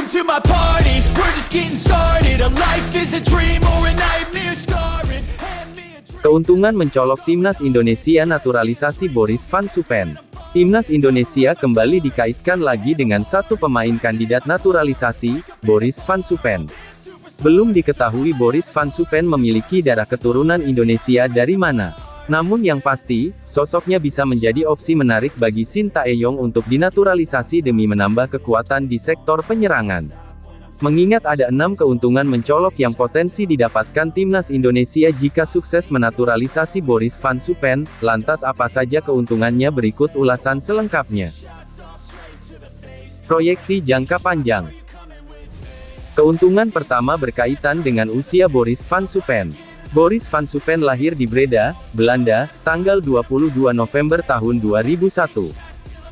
Welcome to my party, we're just getting started. A life is a dream or a nightmare scarring. Hand me a drink. Keuntungan mencolok Timnas Indonesia naturalisasi Boris van Supen. Timnas Indonesia kembali dikaitkan lagi dengan satu pemain kandidat naturalisasi, Boris van Supen. Belum diketahui Boris van Supen memiliki darah keturunan Indonesia dari mana. Namun yang pasti, sosoknya bisa menjadi opsi menarik bagi Shin Tae-yong untuk dinaturalisasi demi menambah kekuatan di sektor penyerangan. Mengingat ada 6 keuntungan mencolok yang potensi didapatkan Timnas Indonesia jika sukses menaturalisasi Boris van Supen, lantas apa saja keuntungannya berikut ulasan selengkapnya. Proyeksi jangka panjang. Keuntungan pertama berkaitan dengan usia Boris van Supen. Boris van Supen lahir di Breda, Belanda, tanggal 22 November tahun 2001.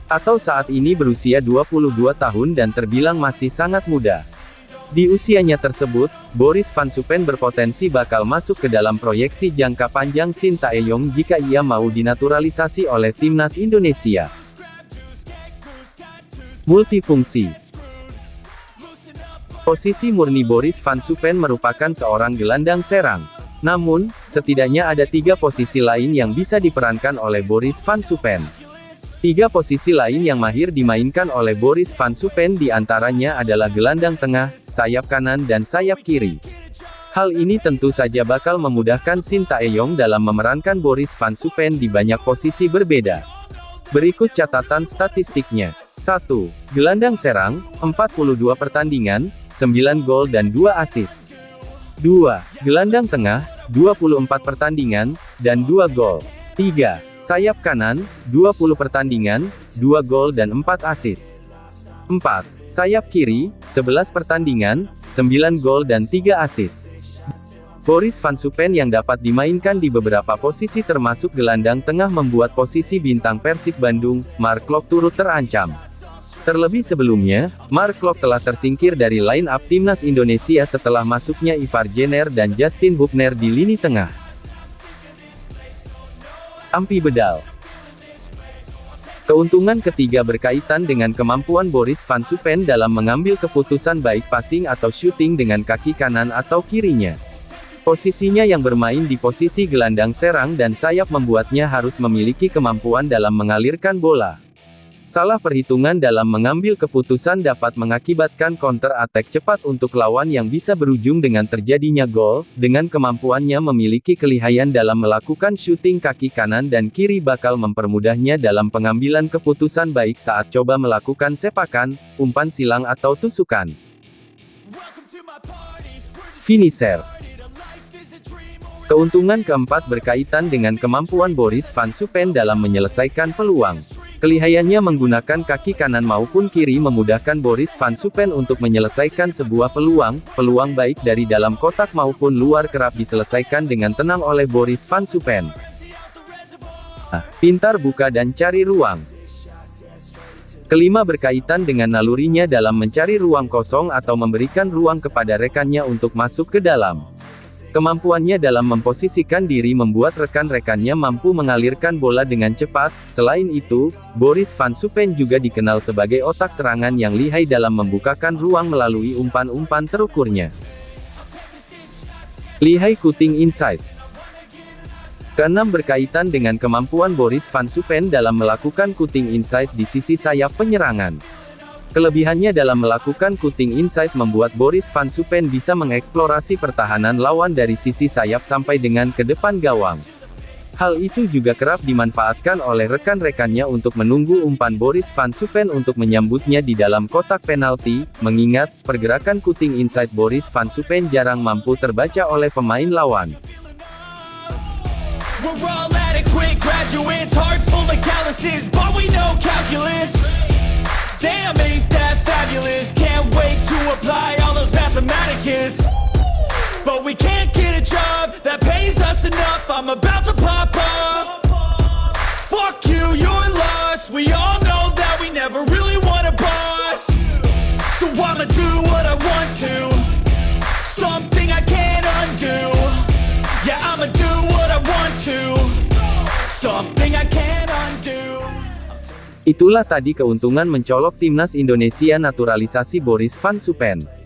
Atau saat ini berusia 22 tahun dan terbilang masih sangat muda. Di usianya tersebut, Boris van Supen berpotensi bakal masuk ke dalam proyeksi jangka panjang Shin Tae-yong jika ia mau dinaturalisasi oleh Timnas Indonesia. Multifungsi. Posisi murni Boris van Supen merupakan seorang gelandang serang. Namun, setidaknya ada 3 posisi lain yang bisa diperankan oleh Boris van Supen. 3 posisi lain yang mahir dimainkan oleh Boris van Supen diantaranya adalah gelandang tengah, sayap kanan dan sayap kiri. Hal ini tentu saja bakal memudahkan Shin Tae-yong dalam memerankan Boris van Supen di banyak posisi berbeda. Berikut catatan statistiknya. 1. Gelandang serang, 42 pertandingan, 9 gol dan 2 assist. 2. Gelandang tengah, 24 pertandingan, dan 2 gol. 3. Sayap kanan, 20 pertandingan, 2 gol dan 4 assist. 4. Sayap kiri, 11 pertandingan, 9 gol dan 3 assist. Boris van Supen yang dapat dimainkan di beberapa posisi termasuk gelandang tengah membuat posisi bintang Persib Bandung, Mark Klok turut terancam. Terlebih sebelumnya, Mark Klok telah tersingkir dari line-up Timnas Indonesia setelah masuknya Ivar Jenner dan Justin Hubner di lini tengah. Ampi bedal. Keuntungan ketiga berkaitan dengan kemampuan Boris van Supen dalam mengambil keputusan baik passing atau shooting dengan kaki kanan atau kirinya. Posisinya yang bermain di posisi gelandang serang dan sayap membuatnya harus memiliki kemampuan dalam mengalirkan bola. Salah perhitungan dalam mengambil keputusan dapat mengakibatkan counter attack cepat untuk lawan yang bisa berujung dengan terjadinya gol. Dengan kemampuannya memiliki kelihayan dalam melakukan shooting kaki kanan dan kiri bakal mempermudahnya dalam pengambilan keputusan baik saat coba melakukan sepakan, umpan silang atau tusukan. Finisher. Keuntungan keempat berkaitan dengan kemampuan Boris van Supen dalam menyelesaikan peluang. Kelihayannya menggunakan kaki kanan maupun kiri memudahkan Boris van Supen untuk menyelesaikan sebuah peluang baik dari dalam kotak maupun luar kerap diselesaikan dengan tenang oleh Boris van Supen. Pintar buka dan cari ruang. Kelima berkaitan dengan nalurinya dalam mencari ruang kosong atau memberikan ruang kepada rekannya untuk masuk ke dalam. Kemampuannya dalam memposisikan diri membuat rekan-rekannya mampu mengalirkan bola dengan cepat. Selain itu, Boris van Supen juga dikenal sebagai otak serangan yang lihai dalam membukakan ruang melalui umpan-umpan terukurnya. Lihai cutting inside. Keenam berkaitan dengan kemampuan Boris van Supen dalam melakukan cutting inside di sisi sayap penyerangan. Kelebihannya dalam melakukan cutting inside membuat Boris van Supen bisa mengeksplorasi pertahanan lawan dari sisi sayap sampai dengan ke depan gawang. Hal itu juga kerap dimanfaatkan oleh rekan-rekannya untuk menunggu umpan Boris van Supen untuk menyambutnya di dalam kotak penalti, mengingat pergerakan cutting inside Boris van Supen jarang mampu terbaca oleh pemain lawan. We're all adequate graduates, hearts full of calluses, but we know calculus. Damn, ain't that fabulous? Can't wait to apply all those mathematicus. But we can't get a job that pays us enough. I'm about to pop off. Fuck you, you're lost. We all know that we never really want a boss. So I'ma do what I want to. Something I can't undo. Yeah, I'ma do what I want to. Something I can't undo. Itulah tadi keuntungan mencolok timnas Indonesia naturalisasi Boris Van Supen.